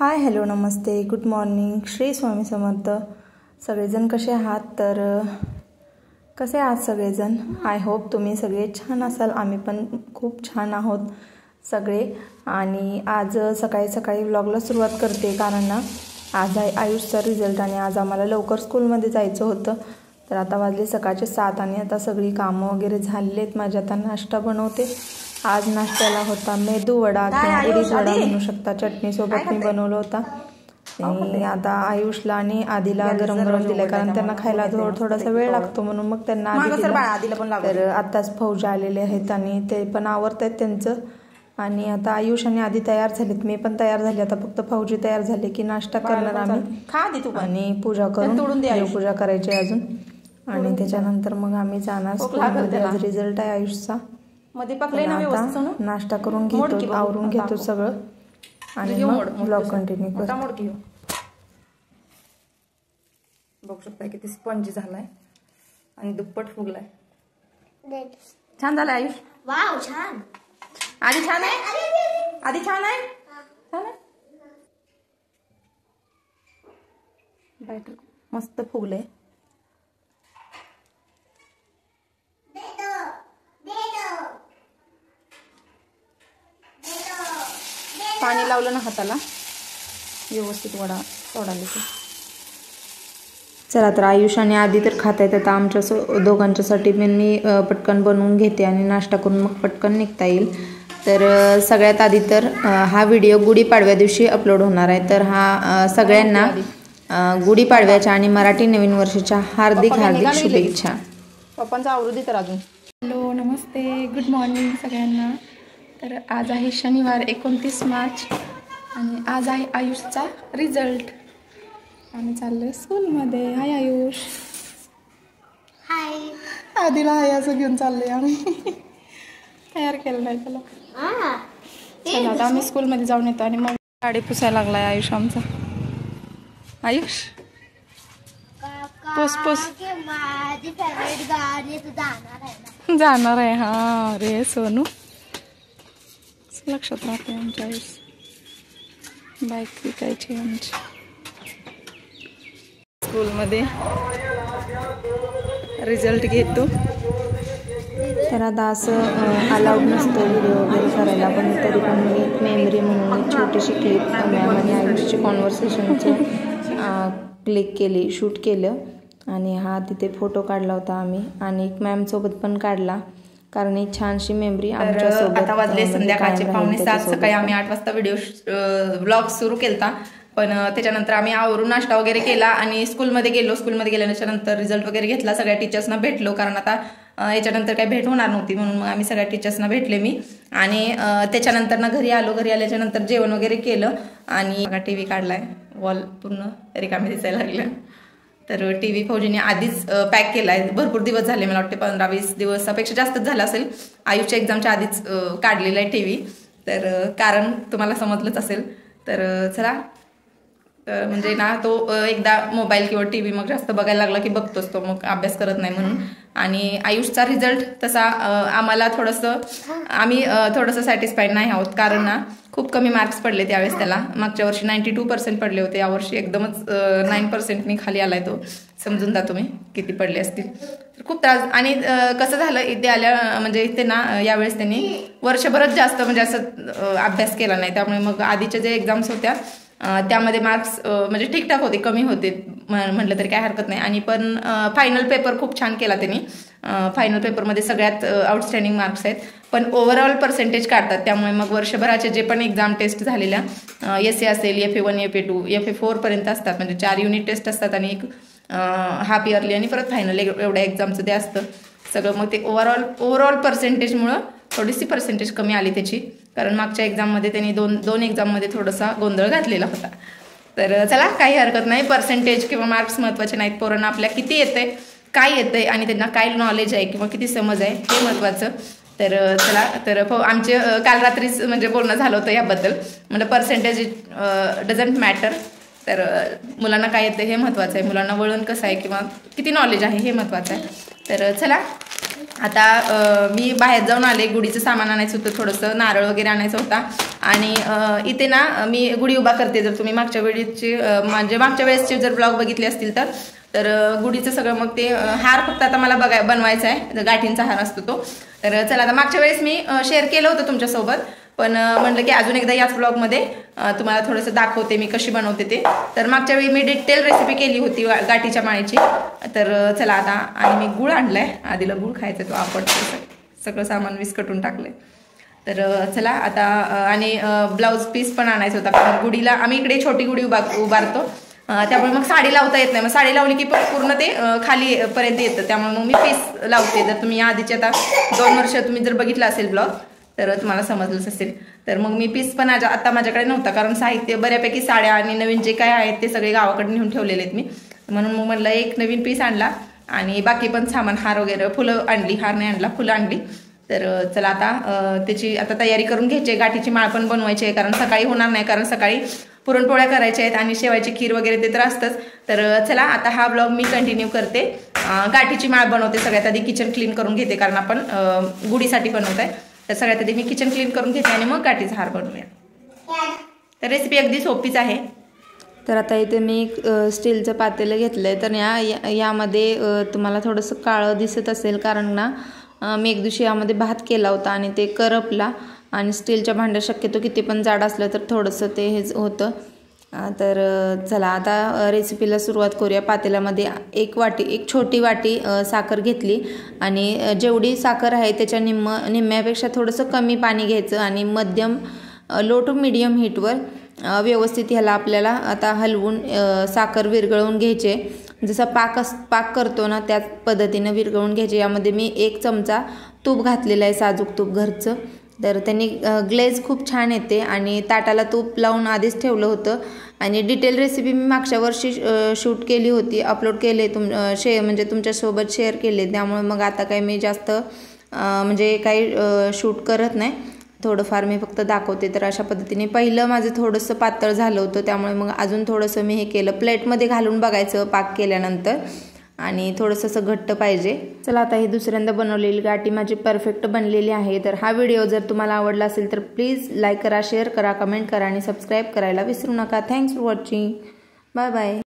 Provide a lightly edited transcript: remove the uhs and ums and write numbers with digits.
Hi hello नमस्ते good morning Shri Swami Samarth. सगळेजण कसे आहात? तर कसे आहात सगळेजण? आय होप तुम्ही सगळे छान असाल। आम्ही पण खूप छान आहोत सगळे। आणि आज सकाळी सकाळी व्लॉगला सुरुवात करते कारण ना आज आहे आयुषचा रिझल्ट आणि आज आम्हाला लवकर स्कूलमध्ये जायचं होतं। तर आता वाजले सकाळचे 7 आणि आता सगळी कामं वगैरे झालेत। माझ्या आता नाश्ता बनवते। आज नाश्त्याला होता मेदू वडा किंवा उडीद वडा म्हणू शकता, चटणी सोबत मी बनवला होता। आणि आता आयुषला आणि आधीला गरम गरम दिले कारण त्यांना खायला थोडासा वेळ लागतो म्हणून मग त्यांना आधी दिला। तर आताच फौजा आलेले आहेत आणि ते पण आवरत आहेत त्यांचं। आणि आता आयुष आणि आधी तयार झालेत, मी पण तयार झाले। आता फक्त फौजी तयार झाले की नाश्ता करणार आम्ही आणि पूजा करून देवपूजा करायची अजून। आणि त्याच्यानंतर मग आम्ही जाणार स्कूलमध्ये। आज रिझल्ट आहे आयुषचा। मध्ये पकले ना व्यवस्थित नाश्ता करून घेतो, आवरून घेतो सगळं आणि मग ब्लॉग कंटिन्यू करतो। बघू शकता किती स्पंज झालाय आणि दुप्पट फुगलाय। छान झालाय आयुष? वाव छान। आधी छान आहे, आधी छान आहे, छान आहे। बॅटर मस्त फुगले। पाणी लावलं ना हाताला व्यवस्थित वडा सोडायला। चला तर आयुष आणि आधी तर खाता येत, आता आमच्या दोघांच्यासाठी मी पटकन बनवून घेते आणि नाश्ता करून मग पटकन निघता येईल। तर सगळ्यात आधी तर हा व्हिडिओ गुढीपाडव्या दिवशी अपलोड होणार आहे। तर हा सगळ्यांना गुढीपाडव्याच्या आणि मराठी नवीन वर्षाच्या हार्दिक हार्दिक शुभेच्छा। पप्पांचा आवृत्ती तर अजून। हॅलो नमस्ते गुड मॉर्निंग सगळ्यांना। तर आज आहे शनिवार 29 मार्च आणि आज आहे आयुषचा रिझल्ट। आम्ही चाललोय स्कूलमध्ये। हाय आयुष। हाय। आधीला हाय असं घेऊन चाललोय आम्ही। तयार केलं नाही त्याला। चला आता आम्ही स्कूलमध्ये जाऊन येतो आणि मग गाडी पुसायला लागलाय आयुष आमचा। आयुष पुस पुस। माझी फेवरेट गाडी तू जाणार आहे ना? जाणार आहे हा रे सोनू। लक्षात राहते आमच्या आयुष। बाईक विकायची आमची स्कूलमध्ये। रिझल्ट घेतो। तर आता असं अलाउड नसतं व्हिडिओ वगैरे करायला, पण तरी पण मी एक मेमरी म्हणून एक छोटीशी क्लिप मॅम आणि आयुषची कॉन्व्हर्सेशनचं क्लिक केली, शूट केलं आणि हा तिथे फोटो काढला होता आम्ही आणि एक मॅमसोबत पण काढला कारण एक छानशी मेमरी आमच्यासोबत। आता वाजले संध्याकाळचे 6:45 सकाळी आम्ही 8 वाजता व्लॉग सुरू केलता, पण त्याच्यानंतर आम्ही आवरून नाश्ता वगैरे केला आणि स्कूलमध्ये गेलो। स्कूलमध्ये गेल्याच्या नंतर रिझल्ट वगैरे घेतला, सगळ्या टीचर्सना भेटलो कारण आता याच्यानंतर काही भेट होणार नव्हती म्हणून मग आम्ही सगळ्या टीचर्सना भेटले मी। आणि त्याच्यानंतर ना घरी आलो, घरी आल्याच्या नंतर जेवण वगैरे केलं आणि टीव्ही काढलाय, वॉल पूर्ण रिकामी दिसायला लागल्या। तर टीव्ही फौजीने आधीच पॅक केलाय, भरपूर दिवस झाले, मला वाटते 15-20 दिवसापेक्षा जास्तच झालं असेल। आयुषच्या एक्झामच्या आधीच काढलेला आहे टीव्ही, तर कारण तुम्हाला समजलंच असेल। तर चला म्हणजे ना तो एकदा मोबाईल किंवा टीव्ही मग जास्त बघायला लागला की बघतोच तो, मग अभ्यास करत नाही म्हणून। आणि आयुषचा रिझल्ट तसा आम्हाला आम्ही थोडंसं सॅटिस्फाईड नाही आहोत कारण ना खूप कमी मार्क्स पडले त्यावेळेस त्याला। मागच्या वर्षी 92% पडले होते, यावर्षी एकदमच 9%नी खाली आलाय तो। समजून जा तुम्ही किती पडले असतील। तर खूप त्रास। आणि कसं झालं इथे आल्या म्हणजे इथे ना यावेळेस त्यांनी वर्षभरच जास्त म्हणजे असं अभ्यास केला नाही, त्यामुळे मग आधीच्या जे एक्झाम्स होत्या त्यामध्ये मार्क्स म्हणजे ठीकठाक होते, कमी होते म्हटलं तरी काय हरकत नाही। आणि पण फायनल पेपर खूप छान केला त्यांनी। फायनल पेपरमध्ये सगळ्यात आउटस्टँडिंग मार्क्स आहेत, पण ओव्हरऑल पर्सेंटेज काढतात। त्यामुळे मग वर्षभराचे जे पण एक्झाम टेस्ट झालेल्या SA असेल, FA1 FA2 FA4 पर्यंत असतात, म्हणजे 4 युनिट टेस्ट असतात आणि एक हाफ इयरली आणि परत फायनल एवढ्या एक्झामचं ते असतं सगळं। मग ते ओव्हरऑल पर्सेंटेजमुळं थोडीशी पर्सेंटेज कमी आली त्याची, कारण मागच्या एक्झाममध्ये त्यांनी दोन एक्झाममध्ये थोडासा गोंधळ घातलेला होता। तर चला काही हरकत नाही, पर्सेंटेज किंवा मार्क्स महत्त्वाचे नाहीत। पोरांना आपल्या किती येतंय, काय येतंय आणि त्यांना काय नॉलेज आहे किंवा किती समज आहे हे महत्त्वाचं। तर चला तर आमचे काल रात्रीच म्हणजे बोलणं झालं होतं याबद्दल, म्हणजे पर्सेंटेज डझंट मॅटर। तर मुलांना काय येतं हे महत्त्वाचं आहे, मुलांना वळण कसं आहे किंवा किती नॉलेज आहे हे महत्त्वाचं आहे। तर चला आता मी बाहेर जाऊन आले, गुढीचं सामान आणायचं होतं, थोडंसं नारळ वगैरे आणायचं होता. आणि इथे ना मी गुढी उभा करते. जर तुम्ही मागच्या वेळेसचे जर ब्लॉग बघितले असतील तर गुढीचं सगळं मग ते हार फक्त आता मला बनवायचा आहे, गाठींचा हार असतो तो. तर चला, आता मागच्या वेळेस मी शेअर केलं होतं तुमच्यासोबत, पण म्हणलं की अजून एकदा याच ब्लॉगमध्ये तुम्हाला थोडंसं दाखवते मी कशी बनवते ते. तर मागच्या वेळी मी डिटेल रेसिपी केली होती गाठीच्या माळीची. तर चला आता, आणि मी गुळ आणलाय, आधीला गुळ खायचा तो आवडतो, सगळं सामान विस्कटून टाकलंय. तर चला आता, आणि ब्लाऊज पीस पण आणायचा होता, कारण गुढीला आम्ही इकडे छोटी गुढी उभारतो, त्यामुळे मग साडी लावता येत नाही. मग साडी लावली की पूर्ण ते खाली पर्यंत येतं, त्यामुळे मग मी पीस लावते. जर तुम्ही आधीचे आता 2 वर्ष तुम्ही जर बघितलं असेल ब्लॉग तर तुम्हाला समजलंच असेल. तर मग मी पीस पण आता माझ्याकडे नव्हता, कारण साहित्य बऱ्यापैकी साड्या आणि नवीन जे काय आहेत ते सगळे गावाकडे नेऊन ठेवलेले आहेत मी. म्हणून मग म्हणलं एक नवीन पीस आणला, आणि बाकी पण सामान, हार वगैरे, फुलं आणली, हार नाही आणला, फुलं आणली. तर चला आता त्याची आता तयारी करून घ्यायची. गाठीची माळ पण बनवायची आहे, कारण सकाळी होणार नाही, कारण सकाळी पुरणपोळ्या करायच्या आहेत आणि शेवायची खीर वगैरे ते तर असतंच. तर चला आता हा ब्लॉग मी कंटिन्यू करते. गाठीची माळ बनवते. सगळ्यात आधी किचन क्लीन करून घेते, कारण आपण गुढीसाठी बनवत आहे. तर सगळ्यात आधी मी किचन क्लीन करून घेते आणि मग गाठीचा हार बनवूया. तर रेसिपी अगदी सोपीच आहे. तर आता इथे मी स्टीलचं पातेलं घेतलं आहे. तर यामध्ये तुम्हाला थोडंसं काळं दिसत असेल, कारण ना मी एक दिवशी यामध्ये भात केला होता आणि ते करपला. आणि स्टीलच्या भांड्यात शक्यतो किती पण जाड असलं तर थोडंसं ते हेच होतं. तर चला आता रेसिपीला सुरुवात करूया. पातेल्यामध्ये एक छोटी वाटी साखर घेतली, आणि जेवढी साखर आहे त्याच्या निम्म्यापेक्षा थोडंसं कमी पाणी घ्यायचं, आणि लो टू मीडियम हीटवर व्यवस्थित ह्याला आपल्याला आता हलवून साखर विरघळवून घ्यायचे. जसा पाक करतो ना त्याच पद्धतीनं विरघळवून घ्यायचे. यामध्ये मी 1 चमचा तूप घातलेलं आहे, साजूक तूप घरचं. तर त्यांनी ग्लेज खूप छान येते, आणि ताटाला तूप लावून आधीच ठेवलं होतं. आणि डिटेल रेसिपी मी मागच्या वर्षी शूट केली होती, अपलोड केले, म्हणजे तुमच्यासोबत शेअर केले. त्यामुळे मग आता काही मी जास्त म्हणजे काही शूट करत नाही, थोडंफार मी फक्त दाखवते. तर अशा पद्धतीने पहिलं माझं थोडंसं पातळ झालं होतं, त्यामुळे मग अजून थोडंसं मी हे केलं. प्लेटमध्ये घालून बघायचं पाक केल्यानंतर, आणि थोडंसं असं घट्ट पाहिजे. चला आता ही दुसऱ्यांदा बनवलेली गाठी माझी परफेक्ट बनलेली आहे. तर हा व्हिडिओ जर तुम्हाला आवडला असेल तर प्लीज लाईक करा, शेअर करा, कमेंट करा, आणि सबस्क्राईब करायला विसरू नका. Thanks for watching. Bye bye.